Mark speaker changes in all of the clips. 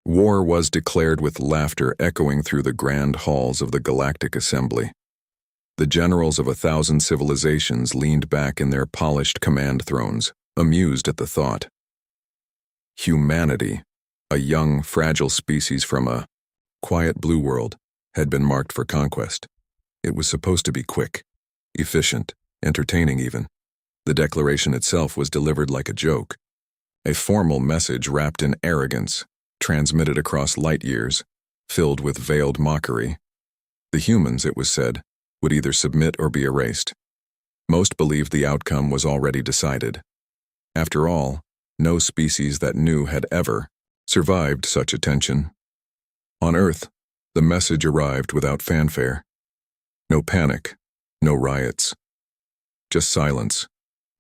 Speaker 1: War was declared with laughter echoing through the grand halls of the Galactic Assembly. The generals of 1,000 civilizations leaned back in their polished command thrones, amused at the thought. Humanity, a young, fragile species from a quiet blue world, had been marked for conquest. It was supposed to be quick, efficient, entertaining even. The declaration itself was delivered like a joke, a formal message wrapped in arrogance, transmitted across light years, filled with veiled mockery. The humans, it was said, would either submit or be erased. Most believed the outcome was already decided. After all, no species that knew had ever survived such attention. On Earth, the message arrived without fanfare. No panic, no riots. Just silence,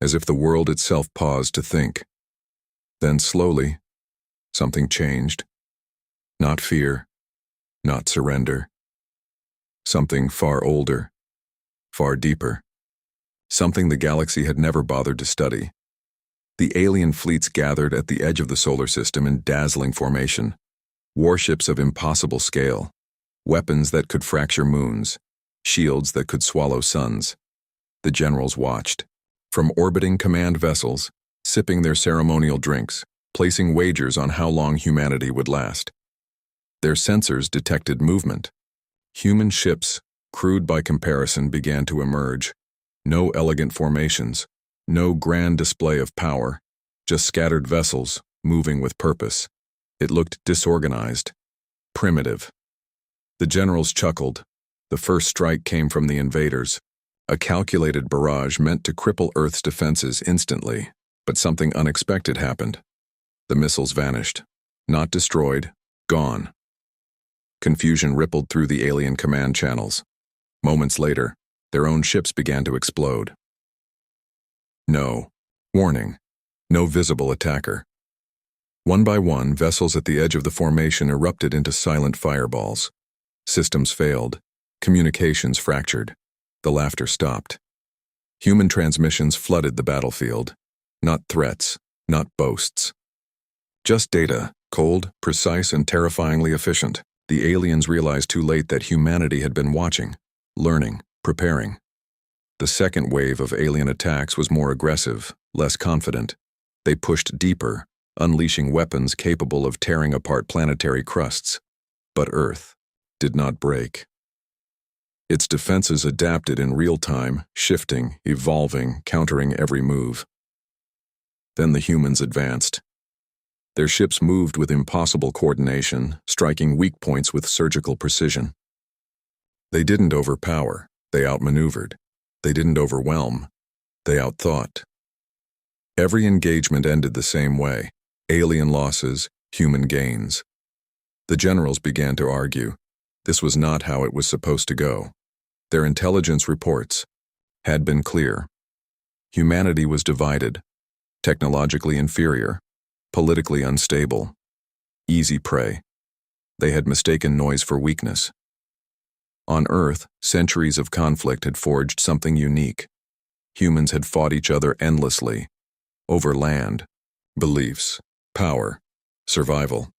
Speaker 1: as if the world itself paused to think. Then slowly, something changed. Not fear, not surrender. Something far older, far deeper. Something the galaxy had never bothered to study. The alien fleets gathered at the edge of the solar system in dazzling formation. Warships of impossible scale, weapons that could fracture moons, shields that could swallow suns. The generals watched, from orbiting command vessels, sipping their ceremonial drinks, placing wagers on how long humanity would last. Their sensors detected movement. Human ships, crude by comparison, began to emerge. No elegant formations, no grand display of power, just scattered vessels, moving with purpose. It looked disorganized, primitive. The generals chuckled. The first strike came from the invaders, a calculated barrage meant to cripple Earth's defenses instantly. But something unexpected happened. The missiles vanished, not destroyed, gone. Confusion rippled through the alien command channels. Moments later, their own ships began to explode. No warning, no visible attacker. One by one, vessels at the edge of the formation erupted into silent fireballs. Systems failed, communications fractured. The laughter stopped. Human transmissions flooded the battlefield. Not threats, not boasts. Just data, cold, precise, and terrifyingly efficient. The aliens realized too late that humanity had been watching, learning, preparing. The second wave of alien attacks was more aggressive, less confident. They pushed deeper, unleashing weapons capable of tearing apart planetary crusts. But Earth did not break. Its defenses adapted in real time, shifting, evolving, countering every move. Then the humans advanced. Their ships moved with impossible coordination, striking weak points with surgical precision. They didn't overpower, they outmaneuvered. They didn't overwhelm, they outthought. Every engagement ended the same way: alien losses, human gains. The generals began to argue. This was not how it was supposed to go. Their intelligence reports had been clear. Humanity was divided, technologically inferior, politically unstable, easy prey. They had mistaken noise for weakness. On Earth, centuries of conflict had forged something unique. Humans had fought each other endlessly, over land, beliefs, power, survival.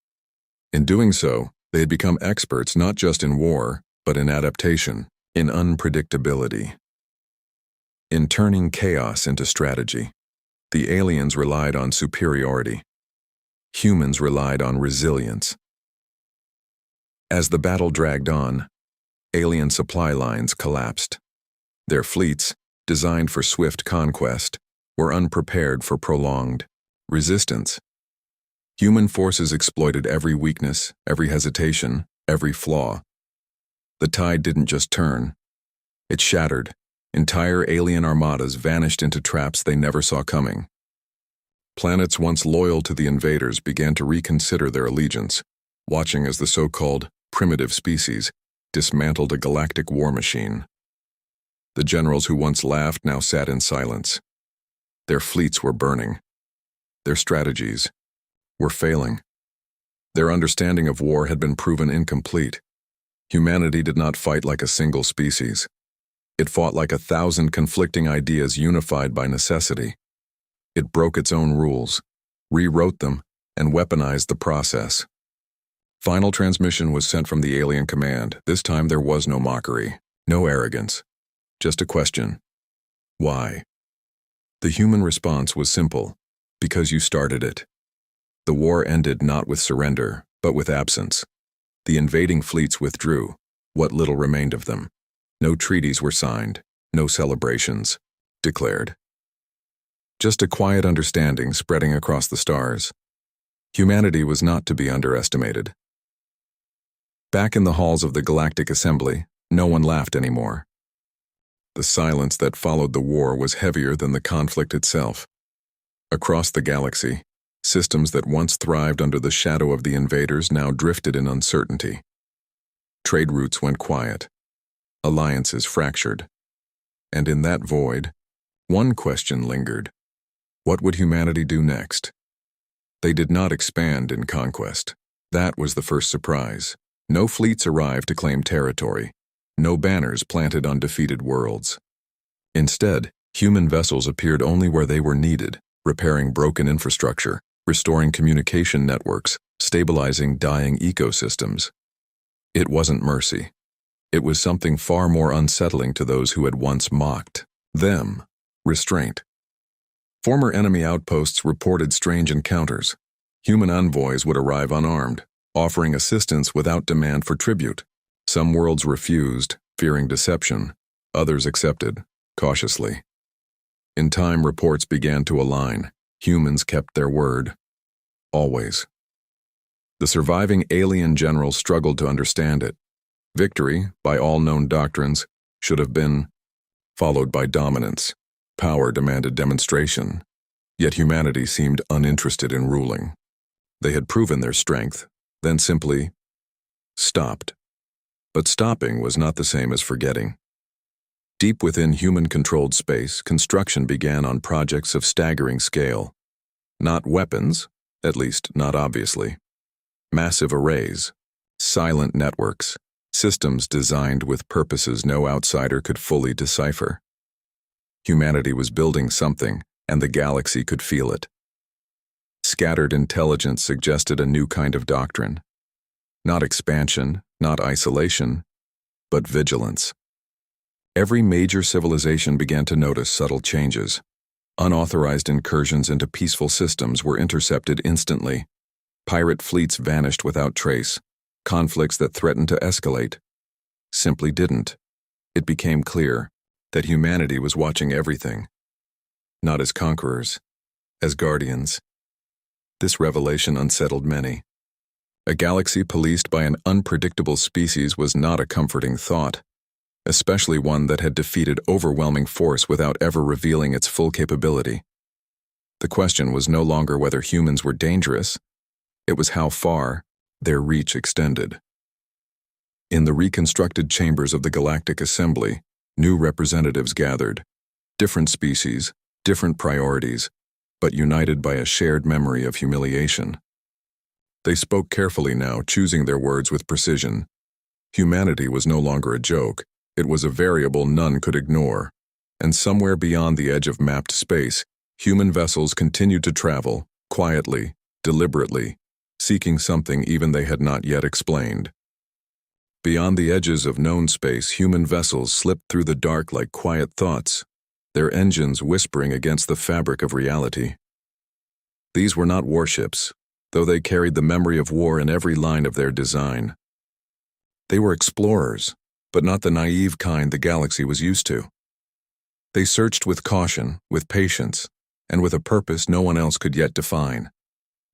Speaker 1: In doing so, they had become experts not just in war, but in adaptation, in unpredictability, in turning chaos into strategy. The aliens relied on superiority. Humans relied on resilience. As the battle dragged on, alien supply lines collapsed. Their fleets, designed for swift conquest, were unprepared for prolonged resistance. Human forces exploited every weakness, every hesitation, every flaw. The tide didn't just turn. It shattered. Entire alien armadas vanished into traps they never saw coming. Planets once loyal to the invaders began to reconsider their allegiance, watching as the so-called primitive species dismantled a galactic war machine. The generals who once laughed now sat in silence. Their fleets were burning. Their strategies were failing. Their understanding of war had been proven incomplete. Humanity did not fight like a single species. It fought like 1,000 conflicting ideas unified by necessity. It broke its own rules, rewrote them, and weaponized the process. Final transmission was sent from the alien command. This time there was no mockery, no arrogance, just a question. Why? The human response was simple. Because you started it. The war ended not with surrender, but with absence. The invading fleets withdrew, what little remained of them. No treaties were signed, no celebrations declared. Just a quiet understanding spreading across the stars. Humanity was not to be underestimated. Back in the halls of the Galactic Assembly, no one laughed anymore. The silence that followed the war was heavier than the conflict itself. Across the galaxy, systems that once thrived under the shadow of the invaders now drifted in uncertainty. Trade routes went quiet. Alliances fractured. And in that void, one question lingered. What would humanity do next? They did not expand in conquest. That was the first surprise. No fleets arrived to claim territory. No banners planted on defeated worlds. Instead, human vessels appeared only where they were needed, repairing broken infrastructure, restoring communication networks, stabilizing dying ecosystems. It wasn't mercy. It was something far more unsettling to those who had once mocked them: restraint. Former enemy outposts reported strange encounters. Human envoys would arrive unarmed, offering assistance without demand for tribute. Some worlds refused, fearing deception. Others accepted, cautiously. In time, reports began to align. Humans kept their word. Always. The surviving alien generals struggled to understand it. Victory, by all known doctrines, should have been followed by dominance. Power demanded demonstration. Yet humanity seemed uninterested in ruling. They had proven their strength, then simply stopped. But stopping was not the same as forgetting. Deep within human-controlled space, construction began on projects of staggering scale. Not weapons, at least not obviously. Massive arrays, silent networks, systems designed with purposes no outsider could fully decipher. Humanity was building something, and the galaxy could feel it. Scattered intelligence suggested a new kind of doctrine. Not expansion, not isolation, but vigilance. Every major civilization began to notice subtle changes. Unauthorized incursions into peaceful systems were intercepted instantly. Pirate fleets vanished without trace. Conflicts that threatened to escalate simply didn't. It became clear that humanity was watching everything. Not as conquerors, as guardians. This revelation unsettled many. A galaxy policed by an unpredictable species was not a comforting thought, especially one that had defeated overwhelming force without ever revealing its full capability. The question was no longer whether humans were dangerous, it was how far their reach extended. In the reconstructed chambers of the Galactic Assembly, new representatives gathered. Different species, different priorities, but united by a shared memory of humiliation. They spoke carefully now, choosing their words with precision. Humanity was no longer a joke. It was a variable none could ignore. And somewhere beyond the edge of mapped space, human vessels continued to travel, quietly, deliberately, seeking something even they had not yet explained. Beyond the edges of known space, human vessels slipped through the dark like quiet thoughts, their engines whispering against the fabric of reality. These were not warships, though they carried the memory of war in every line of their design. They were explorers, but not the naive kind the galaxy was used to. They searched with caution, with patience, and with a purpose no one else could yet define.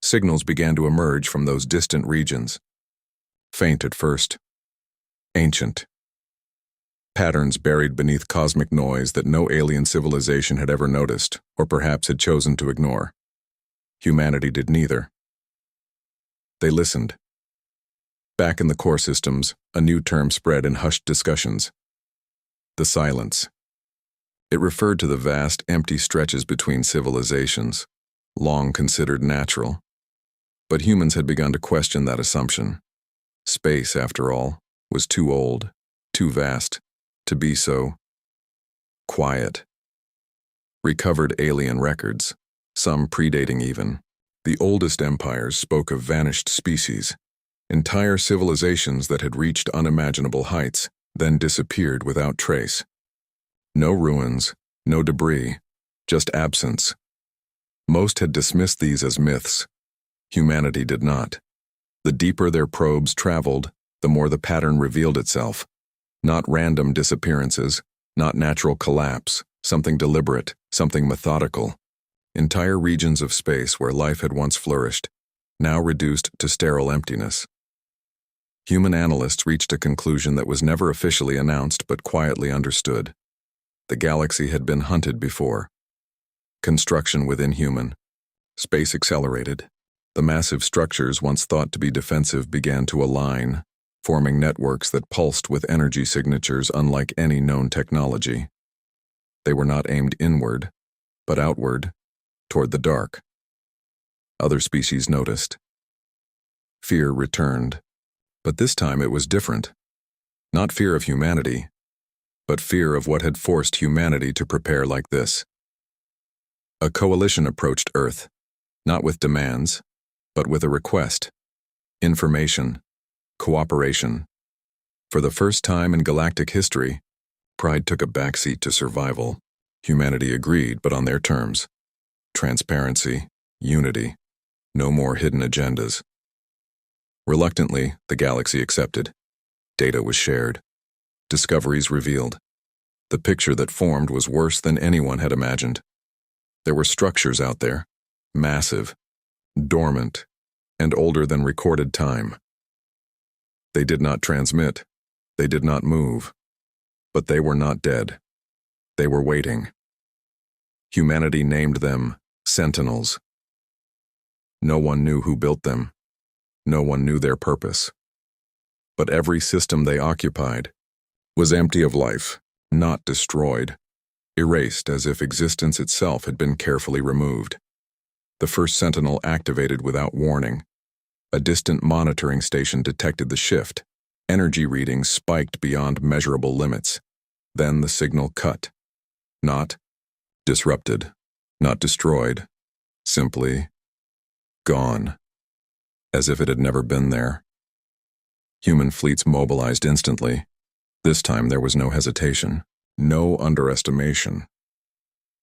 Speaker 1: Signals began to emerge from those distant regions. Faint at first. Ancient. Patterns buried beneath cosmic noise that no alien civilization had ever noticed, or perhaps had chosen to ignore. Humanity did neither. They listened. Back in the core systems, a new term spread in hushed discussions. The silence. It referred to the vast, empty stretches between civilizations, long considered natural. But humans had begun to question that assumption. Space, after all, was too old, too vast, to be so quiet. Recovered alien records, some predating even, the oldest empires spoke of vanished species, Entire civilizations that had reached unimaginable heights then disappeared without trace. No ruins, no debris, just absence. Most had dismissed these as myths. Humanity did not. The deeper their probes traveled, the more the pattern revealed itself. Not random disappearances, not natural collapse, something deliberate, something methodical. Entire regions of space where life had once flourished, now reduced to sterile emptiness. Human analysts reached a conclusion that was never officially announced but quietly understood. The galaxy had been hunted before. Construction within human. Space accelerated. The massive structures once thought to be defensive began to align, forming networks that pulsed with energy signatures unlike any known technology. They were not aimed inward, but outward, toward the dark. Other species noticed. Fear returned, but this time it was different. Not fear of humanity, but fear of what had forced humanity to prepare like this. A coalition approached Earth, not with demands, but with a request. Information, cooperation. For the first time in galactic history, pride took a backseat to survival. Humanity agreed, but on their terms. Transparency, unity, no more hidden agendas. Reluctantly, the galaxy accepted. Data was shared. Discoveries revealed. The picture that formed was worse than anyone had imagined. There were structures out there, massive, dormant, and older than recorded time. They did not transmit. They did not move. But they were not dead. They were waiting. Humanity named them Sentinels. No one knew who built them. No one knew their purpose. But every system they occupied was empty of life, not destroyed, erased as if existence itself had been carefully removed. The first Sentinel activated without warning. A distant monitoring station detected the shift. Energy readings spiked beyond measurable limits. Then the signal cut. Not disrupted, not destroyed, simply gone, as if it had never been there. Human fleets mobilized instantly. This time there was no hesitation, no underestimation.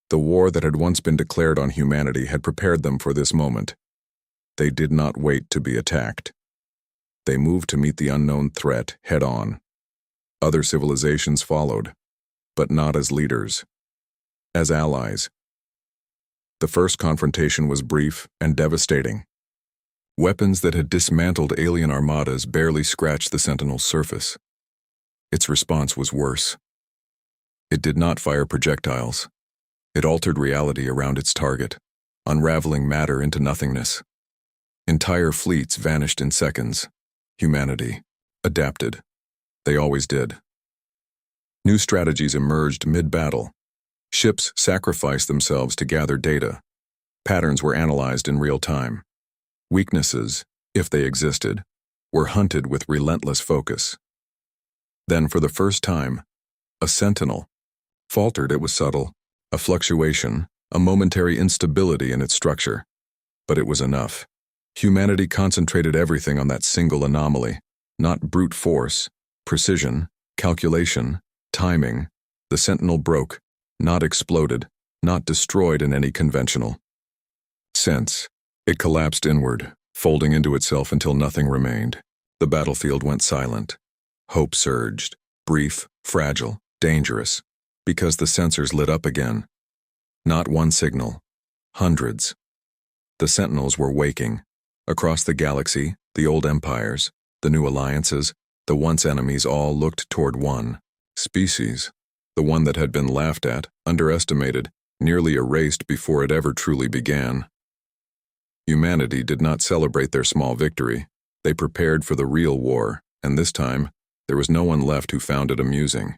Speaker 1: The war that had once been declared on humanity had prepared them for this moment. They did not wait to be attacked. They moved to meet the unknown threat head-on. Other civilizations followed, but not as leaders, as allies. The first confrontation was brief and devastating. Weapons that had dismantled alien armadas barely scratched the Sentinel's surface. Its response was worse. It did not fire projectiles. It altered reality around its target, unraveling matter into nothingness. Entire fleets vanished in seconds. Humanity adapted. They always did. New strategies emerged mid-battle. Ships sacrificed themselves to gather data. Patterns were analyzed in real time. Weaknesses, if they existed, were hunted with relentless focus. Then, for the first time, a Sentinel faltered. It was subtle, a fluctuation, a momentary instability in its structure. But it was enough. Humanity concentrated everything on that single anomaly, not brute force, precision, calculation, timing. The Sentinel broke, not exploded, not destroyed in any conventional sense. It collapsed inward, folding into itself until nothing remained. The battlefield went silent. Hope surged, brief, fragile, dangerous, because the sensors lit up again. Not one signal, hundreds. The Sentinels were waking. Across the galaxy, the old empires, the new alliances, the once enemies all looked toward one species, the one that had been laughed at, underestimated, nearly erased before it ever truly began. Humanity did not celebrate their small victory. They prepared for the real war, and this time, there was no one left who found it amusing.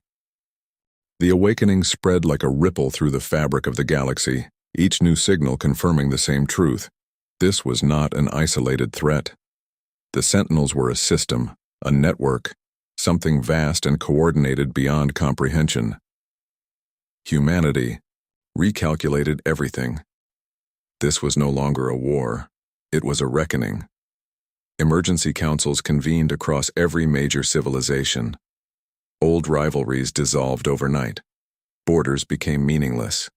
Speaker 1: The awakening spread like a ripple through the fabric of the galaxy, each new signal confirming the same truth. This was not an isolated threat. The Sentinels were a system, a network, something vast and coordinated beyond comprehension. Humanity recalculated everything. This was no longer a war. It was a reckoning. Emergency councils convened across every major civilization. Old rivalries dissolved overnight. Borders became meaningless.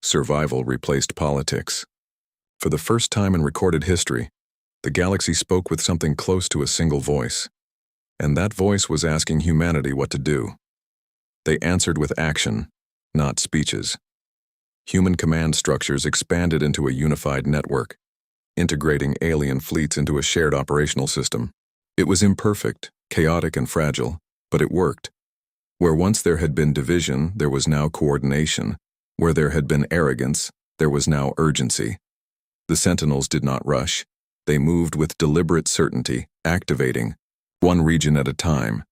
Speaker 1: Survival replaced politics. For the first time in recorded history, the galaxy spoke with something close to a single voice. And that voice was asking humanity what to do. They answered with action, not speeches. Human command structures expanded into a unified network, integrating alien fleets into a shared operational system. It was imperfect, chaotic, and fragile, but it worked. Where once there had been division, there was now coordination. Where there had been arrogance, there was now urgency. The Sentinels did not rush. They moved with deliberate certainty, activating, one region at a time,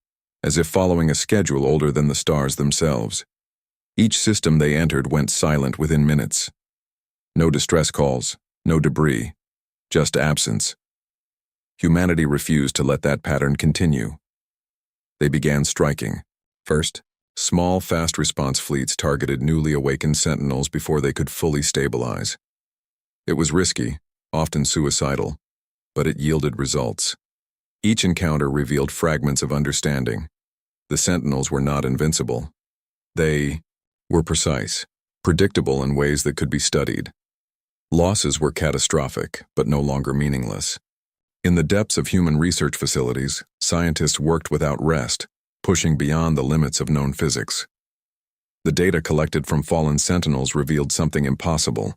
Speaker 1: as if following a schedule older than the stars themselves. Each system they entered went silent within minutes. No distress calls, no debris, just absence. Humanity refused to let that pattern continue. They began striking. First, small, fast response fleets targeted newly awakened Sentinels before they could fully stabilize. It was risky, often suicidal, but it yielded results. Each encounter revealed fragments of understanding. The Sentinels were not invincible. They were precise, predictable in ways that could be studied. Losses were catastrophic, but no longer meaningless. In the depths of human research facilities, scientists worked without rest, pushing beyond the limits of known physics. The data collected from fallen Sentinels revealed something impossible.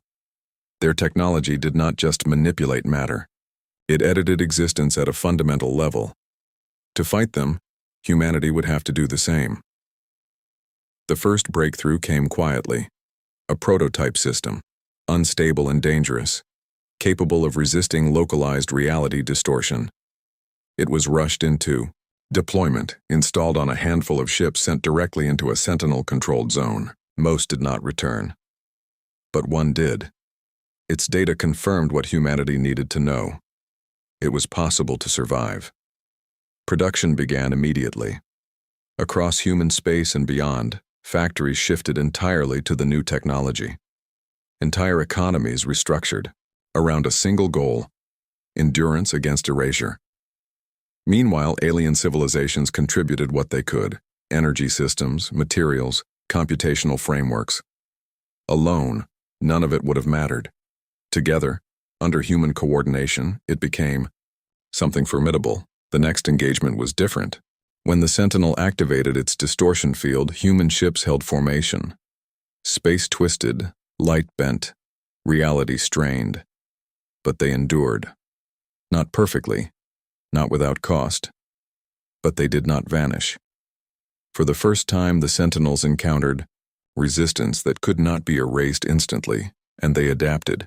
Speaker 1: Their technology did not just manipulate matter. It edited existence at a fundamental level. To fight them, humanity would have to do the same. The first breakthrough came quietly. A prototype system, unstable and dangerous, capable of resisting localized reality distortion. It was rushed into deployment, installed on a handful of ships sent directly into a Sentinel-controlled zone. Most did not return. But one did. Its data confirmed what humanity needed to know. It was possible to survive. Production began immediately. Across human space and beyond, factories shifted entirely to the new technology. Entire economies restructured around a single goal: endurance against erasure. Meanwhile, alien civilizations contributed what they could: energy systems, materials, computational frameworks. Alone, none of it would have mattered. Together, under human coordination, it became something formidable. The next engagement was different. When the Sentinel activated its distortion field, human ships held formation. Space twisted, light bent, reality strained. But they endured. Not perfectly, not without cost. But they did not vanish. For the first time, the Sentinels encountered resistance that could not be erased instantly, and they adapted.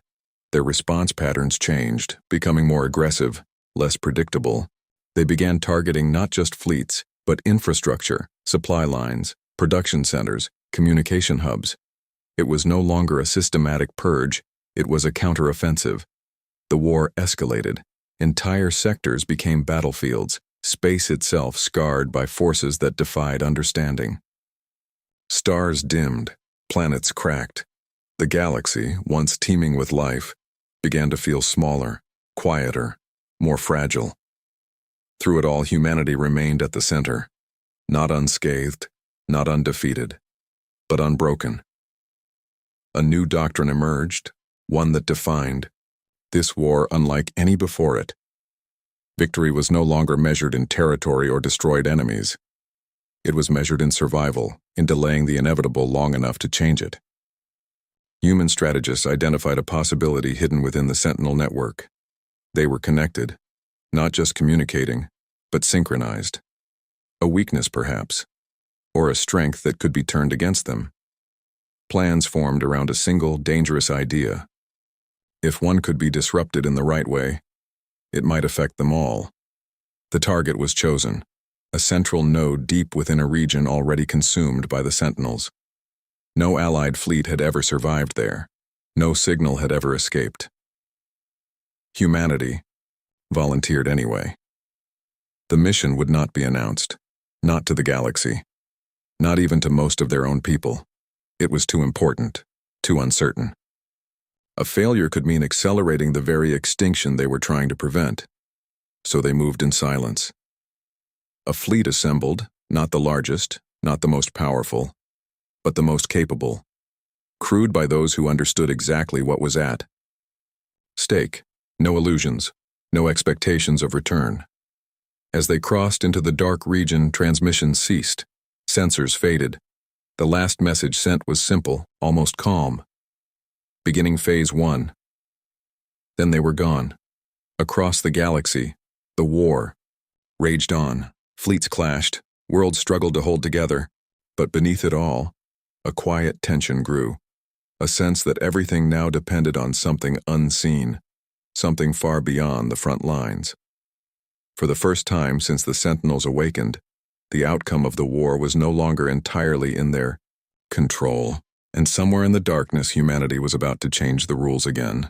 Speaker 1: Their response patterns changed, becoming more aggressive, less predictable. They began targeting not just fleets, but infrastructure, supply lines, production centers, communication hubs. It was no longer a systematic purge, it was a counteroffensive. The war escalated. Entire sectors became battlefields, space itself scarred by forces that defied understanding. Stars dimmed, planets cracked. The galaxy, once teeming with life, began to feel smaller, quieter, more fragile. Through it all, humanity remained at the center, not unscathed, not undefeated, but unbroken. A new doctrine emerged, one that defined this war unlike any before it. Victory was no longer measured in territory or destroyed enemies. It was measured in survival, in delaying the inevitable long enough to change it. Human strategists identified a possibility hidden within the Sentinel network. They were connected, not just communicating, but synchronized. A weakness, perhaps, or a strength that could be turned against them. Plans formed around a single, dangerous idea. If one could be disrupted in the right way, it might affect them all. The target was chosen, a central node deep within a region already consumed by the Sentinels. No Allied fleet had ever survived there. No signal had ever escaped. Humanity volunteered anyway. The mission would not be announced, not to the galaxy, not even to most of their own people. It was too important, too uncertain. A failure could mean accelerating the very extinction they were trying to prevent. so they moved in silence. A fleet assembled, not the largest, not the most powerful, but the most capable, crewed by those who understood exactly what was at stake. No illusions, no expectations of return. As they crossed into the dark region, transmissions ceased. Sensors faded. The last message sent was simple, almost calm. Beginning Phase 1. Then they were gone. Across the galaxy, the war raged on. Fleets clashed, worlds struggled to hold together, but beneath it all, a quiet tension grew. A sense that everything now depended on something unseen, something far beyond the front lines. For the first time since the Sentinels awakened, the outcome of the war was no longer entirely in their control, and somewhere in the darkness humanity was about to change the rules again.